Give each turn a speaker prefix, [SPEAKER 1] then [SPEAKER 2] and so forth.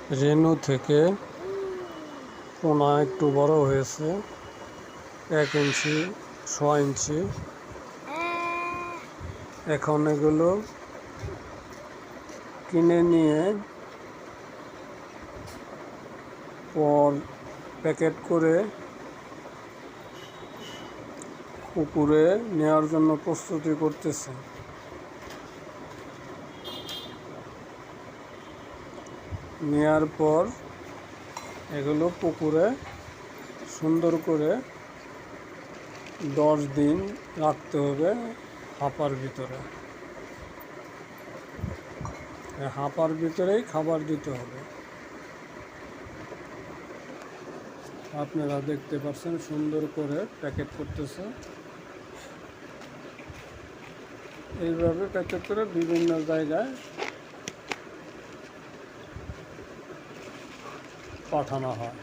[SPEAKER 1] রেনু থেকে পোনা একটু বড় হয়েছে, 1 ইঞ্চি 6 ইঞ্চি। এখন এগুলো কিনে নিয়ে পর প্যাকেট করে পুকুরে নেওয়ার জন্য প্রস্তুতি করতেছে। নেয়ার পর এগুলো পুকুরে সুন্দর করে 10 দিন রাখতে হবে হাঁপার ভিতরে। হাঁপার ভিতরেই খাবার দিতে হবে। আপনারা দেখতে পাচ্ছেন সুন্দর করে প্যাকেট করতেছে। এইভাবে প্যাকেট করে বিভিন্ন জায়গায় পাঠানো হয়।